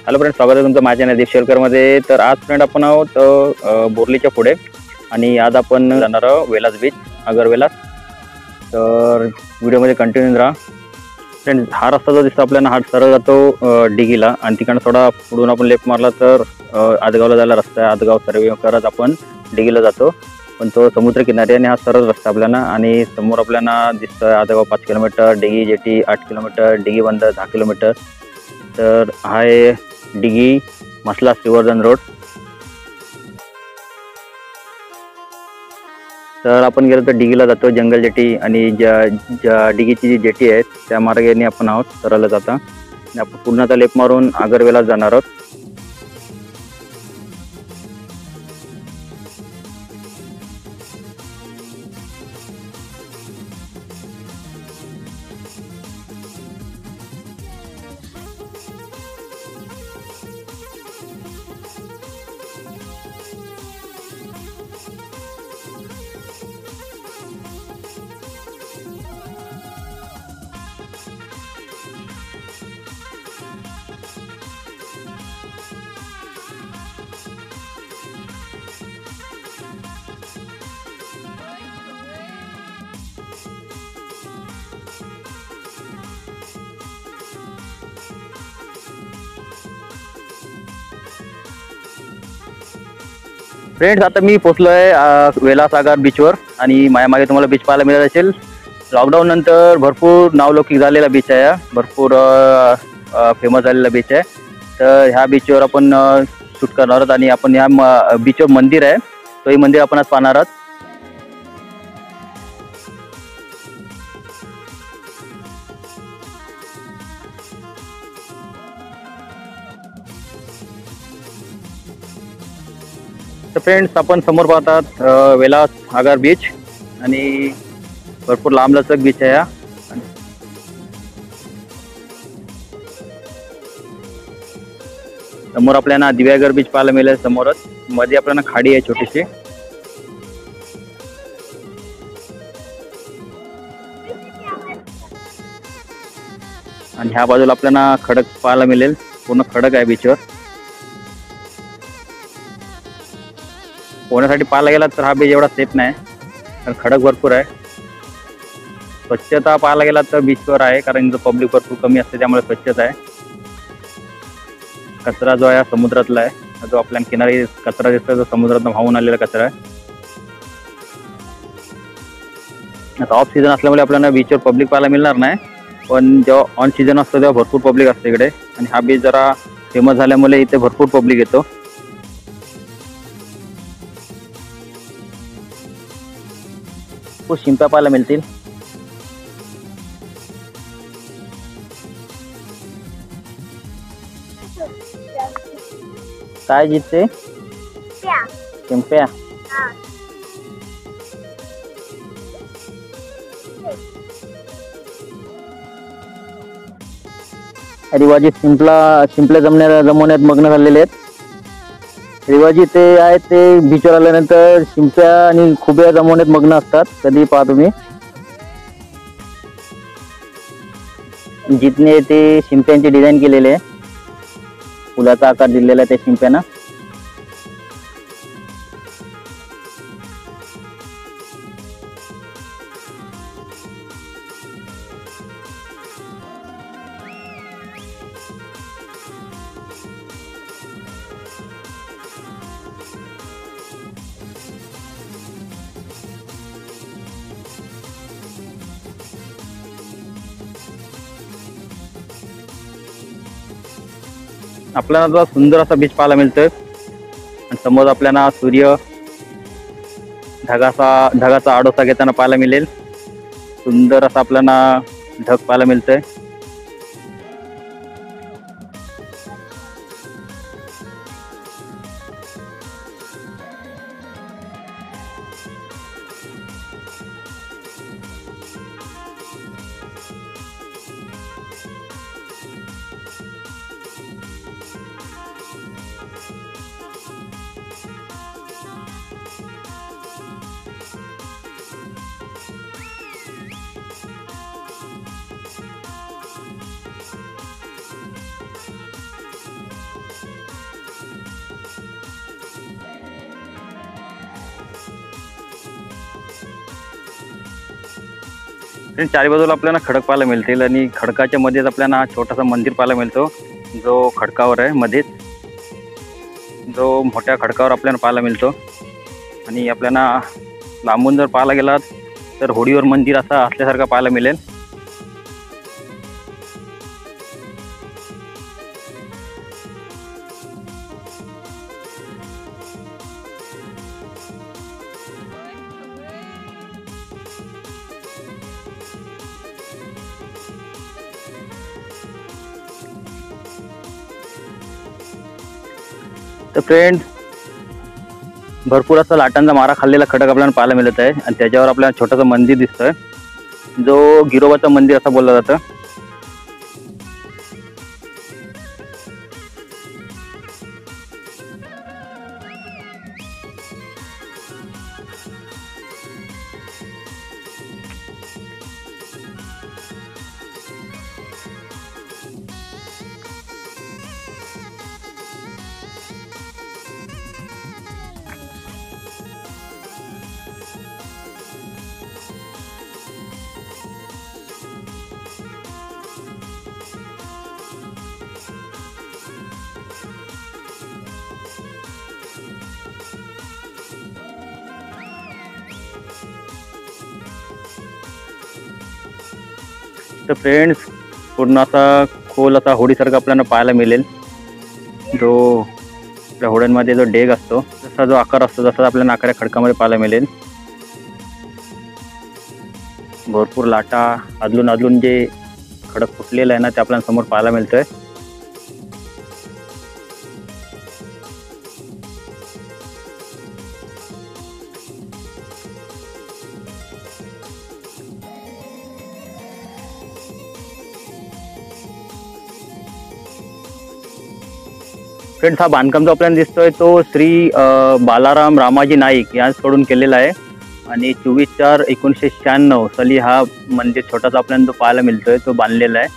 Hello friend, स्वागत आहे तुमचं माझ्या चॅनल दीप शेलकरमध्ये. तर आज फ्रेंड आपण आहोत बोर्लीच्या पुढे आणि आज आपण जाणार आहोत वेलास बीच, अगरवेलास. तर व्हिडिओमध्ये कंटिन्यू राहा फ्रेंड. हा रस्ता जो दिसतो आपल्याला हा सरळ जातो डिगीला आणि तिकडनं थोडा पुढून आपण लेफ्ट मारला तर आदगावला जायला रस्ता आहे. आदगाव सर्वे करत आपण डिगीला जातो, पण तो समुद्र किनारी आणि हा सरळ रस्ता आपल्याला. आणि समोर आपल्याला दिसतोय आदगाव 5 किलोमीटर, डिगी जेटी 8 किलोमीटर, डिगी बंद 10 किलोमीटर. तर हा आहे डिगी मसला श्रीवर्धन रोड. तर आपण गेलो तर डिगीला जातो जंगल जेटी आणि ज्या डिगीची जी जेटी आहे त्या मार्गाने आपण आहोत सरळ जाता आणि आपण पुन्हा आता लेफ्ट मारून अगरवेला जाणार आहोत. फ्रेंड्स, आता मी पोचलो आहे वेलास आगार बीचवर आणि माझ्या मागे तुम्हाला बीच पाहायला मिळत असेल. लॉकडाऊन नंतर भरपूर नावलौकिक झालेला बीच आहे, भरपूर फेमस झालेला बीच आहे. तर ह्या बीचवर आपण शूट करणार आहोत आणि आपण ह्या बीचवर मंदिर आहे, तोही मंदिर आपण आज पाहणार आहोत. तर फ्रेंड्स, आपण समोर पाहतात वेलास आगार बीच आणि भरपूर लांबलचक बीच आहे. समोर आपल्याला दिव्यागर बीच पाहायला मिळेल. समोरच मध्ये आपल्याला खाडी आहे छोटीशी. आणि ह्या बाजूला आपल्याला खडक पाहायला मिळेल, पूर्ण खडक आहे बीचवर. पोहण्यासाठी पाहायला गेला तर हा बीच एवढा सेफ नाही, कारण खडक भरपूर आहे. स्वच्छता पाहायला गेला तर बीचवर आहे, कारण पब्लिक भरपूर कमी असते, त्यामुळे स्वच्छता आहे. कचरा जो आहे समुद्रातला आहे, जो आपल्या किनारी कचरा दिसतो तो समुद्रातून वाहून आलेला कचरा आहे. आता ऑफ सीझन असल्यामुळे आपल्याला बीचवर पब्लिक पाहायला मिळणार नाही, पण जेव्हा ऑन सीझन असतो तेव्हा भरपूर पब्लिक असते इकडे. आणि हा बीच जरा फेमस झाल्यामुळे इथे भरपूर पब्लिक येतो. खूप शिंप्या पाहायला मिळतील. काय जिथे शिंप्या रिवाजी शिंपल्या जमवण्यात मग्न झालेले आहेत. रिवाजी ते आहेत ते बीचवर आल्यानंतर शिंप्या आणि खुब्या जमवण्यात मग्न असतात. कधी पहा तुम्ही, जितने ते शिंप्यांचे डिझाईन केलेले आहे, फुलाचा आकार दिलेला आहे त्या शिंप्यानं. आपल्याला सुंदर असा बीच पाहायला मिळतोय आणि समोर आपल्याला सूर्य ढगाचा आडोसा घेताना पाहायला मिळेल. सुंदर असा आपल्याला ढग पाहायला मिळतोय. फ्रेंड्स चारी बाजूला आपल्याला खडक पाहायला मिळतील आणि खडकाच्या मध्येच आपल्याला छोटासा मंदिर पाहायला मिळतो, जो खडकावर आहे मध्येच, जो मोठ्या खडकावर आपल्याला पाहायला मिळतो. आणि आपल्याला लांबून जर पाहायला गेलात तर होडीवर मंदिर असा असल्यासारखं पाहायला मिळेल. तर फ्रेंड भरपूर असा लाटांचा मारा खाल्लेला खडक आपल्याला पाहायला मिळत आहे आणि त्याच्यावर आपल्याला छोटंसं मंदिर दिसतंय, जो गिरोबाचं मंदिर असं बोललं जातं. तर फ्रेंड्स पूर्ण असा खोल असा होडीसारखा आपल्याला पाहायला मिळेल, जो आपल्या होड्यांमध्ये जो डेग असतो तसा जो आकार असतो तसा आपल्याला आकारा खडकामध्ये पाहायला मिळेल. भरपूर लाटा अदलून अदलून जे खडक फुटलेलं आहे ना ते आपल्याला समोर पाहायला मिळतंय. फ्रेंड्स हा बांधकाम जो आपल्याला दिसतोय तो श्री बालाराम रामाजी नाईक यांच्याकडून केलेला आहे आणि 24/4/1996 साली हा मंदिर छोटासा आपल्याला जो पाहायला मिळतोय तो बांधलेला आहे.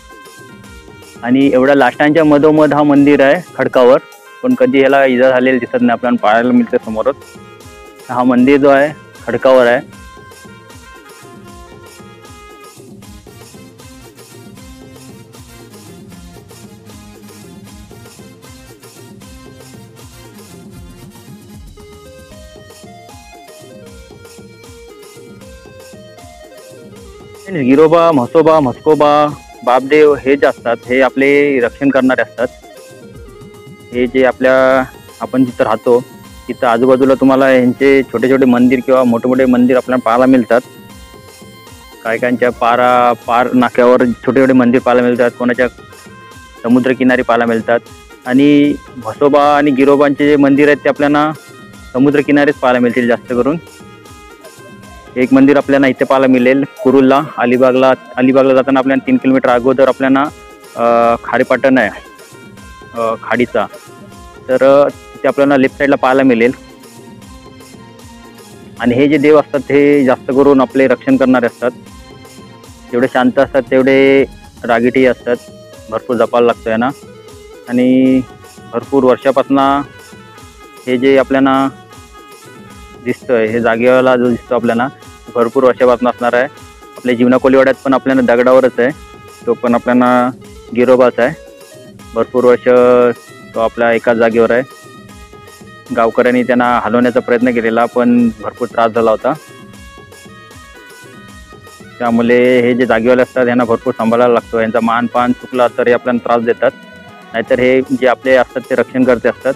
आणि एवढ्या लाटांच्या मधोमध हा मंदिर आहे खडकावर, पण कधी ह्याला इजा झालेली दिसत नाही, आपल्याला पाहायला मिळते समोरच. हा मंदिर जो आहे खडकावर आहे. गिरोबा, म्हसोबा, म्हस्कोबा, बापदेव हे जे असतात हे आपले रक्षण करणारे असतात. हे जे आपण जिथं राहतो तिथं आजूबाजूला तुम्हाला यांचे छोटे छोटे मंदिर किंवा मोठे मोठे मंदिर आपल्याला पाहायला मिळतात. काहीकांच्या पार नाक्यावर छोटे छोटे मंदिर पाहायला मिळतात, कोणाच्या समुद्रकिनारी पाहायला मिळतात. आणि म्हसोबा आणि गिरोबांचे जे मंदिर आहेत ते आपल्याला समुद्रकिनारीच पाहायला मिळतील जास्त करून. एक मंदिर आपल्याला इथे पाहायला मिळेल कुरुलला, अलिबागला जाताना आपल्याला 3 किलोमीटर अगोदर आपल्याला खारेपाटण आहे खाडीचा, तर तिथे आपल्याला लेफ्ट साईडला पाहायला मिळेल. आणि हे जे देव असतात हे जास्त करून आपले रक्षण करणारे असतात. जेवढे शांत असतात तेवढे रागीटही असतात, भरपूर जपायला लागतो आहे ना. आणि भरपूर वर्षापासून हे जे आपल्याला दिसतोय हे जागेवाला जो दिसतो आपल्याला भरपूर वर्षापासून असणार आहे. आपल्या जीवना कोलीवाड्यात पण आपल्याला दगडावरच आहे, तो पण आपल्याला गिरोबाच आहे. भरपूर वर्ष तो आपल्या एकाच जागेवर आहे. गावकऱ्यांनी त्यांना हलवण्याचा प्रयत्न केलेला पण भरपूर त्रास झाला होता. त्यामुळे हे जे जागेवाले असतात यांना भरपूर सांभाळायला लागतो. यांचा मानपान चुकला तर हे आपल्याला त्रास देतात, नाहीतर हे जे आपले असतात ते रक्षण करते असतात.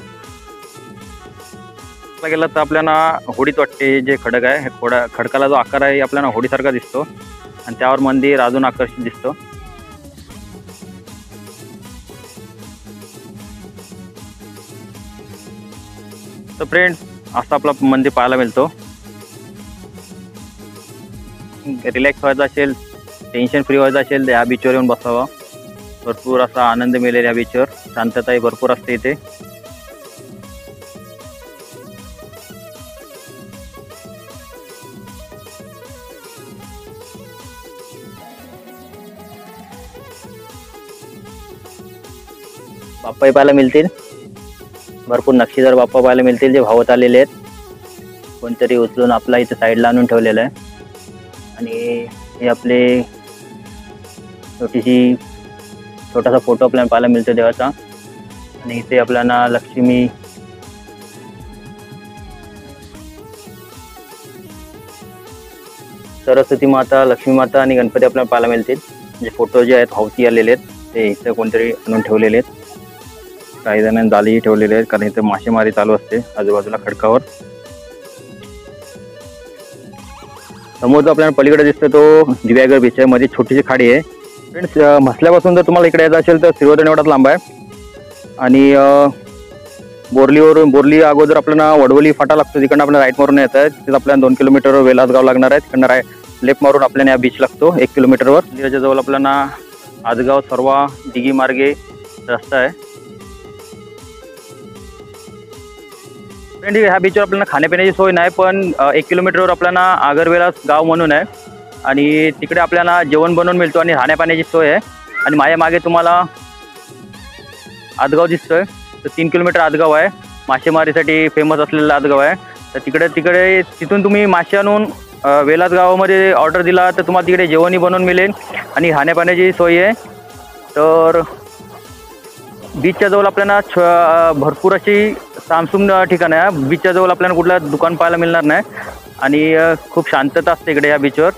गेला तर आपल्याला होडीत वाटते जे खडक आहे, खडकाला जो आकार आहे आपल्याला होडीसारखा दिसतो आणि त्यावर मंदिर अजून आकर्षित दिसतो. तर फ्रेंड्स असं आपला मंदिर पाहायला मिळतो. रिलॅक्स व्हायचं असेल, टेन्शन फ्री व्हायचं असेल तर ह्या बीचवर येऊन बसावा. भरपूर असा आनंद मिळेल या बीचवर, शांतताही भरपूर असते इथे. बाप्पाही पाहायला मिळतील, भरपूर नक्षीदार बाप्पा पाहायला मिळतील जे भावत आलेले आहेत. कोणतरी उचलून आपला इथे साईडला आणून ठेवलेलं आहे. आणि हे आपले छोटासा फोटो आपल्याला पाहायला मिळतो देवाचा. आणि इथे आपल्याला लक्ष्मी, सरस्वती माता, लक्ष्मी माता आणि गणपती आपल्याला पाहायला मिळतील. जे फोटो जे आहेत हौती आलेले आहेत ते इथे कोणतरी आणून ठेवलेले आहेत. काही जणांनी जाळी ठेवलेले आहेत कारण इथे मासेमारी चालू असते आजूबाजूला खडकावर. समोर जो आपल्याला पलीकडे दिसतो तो दिव्यागर बीच आहे. मध्ये छोटीशी खाडी आहे. फ्रेंड्स, म्हसल्यापासून जर तुम्हाला इकडे यायचं असेल तर श्रीवर्धन एवढाच लांब आहे. आणि बोरली अगोदर आपल्याला वडवली फाटा लागतो. तिकडनं आपल्याला राईट मारून येत आहे. तिथे आपल्याला 2 किलोमीटरवर वेलासगाव लागणार आहे. तिकडनं लेफ्ट मारून आपल्याला या बीच लागतो 1 किलोमीटरवर. मंदिराच्या जवळ आपल्याला आजगाव सर्वा दिघी मार्गे रस्ता आहे. फ्रेंड, ह्या बीचवर आपल्याला खाण्यापिण्याची सोय नाही, पण 1 किलोमीटरवर आपल्याला आगरवेला गाव म्हणून आहे आणि तिकडे आपल्याला जेवण बनवून मिळतो आणि राहण्यापाण्याची सोय आहे. आणि माझ्या मागे तुम्हाला आजगाव दिसतोय. तर 3 किलोमीटर आजगाव आहे. मासेमारीसाठी फेमस असलेलं आजगाव आहे. तर तिकडे तिथून तुम्ही मासे आणून वेलास गावामध्ये ऑर्डर दिला तर तुम्हाला तिकडे जेवणही बनवून मिळेल आणि खाण्यापाण्याची सोय आहे. तर बीचच्या जवळ आपल्याला भरपूर अशी सामसूम ठिकाण आहे. बीचच्या जवळ आपल्याला कुठलं दुकान पाहायला मिळणार नाही आणि खूप शांतता असते इकडे या बीचवर.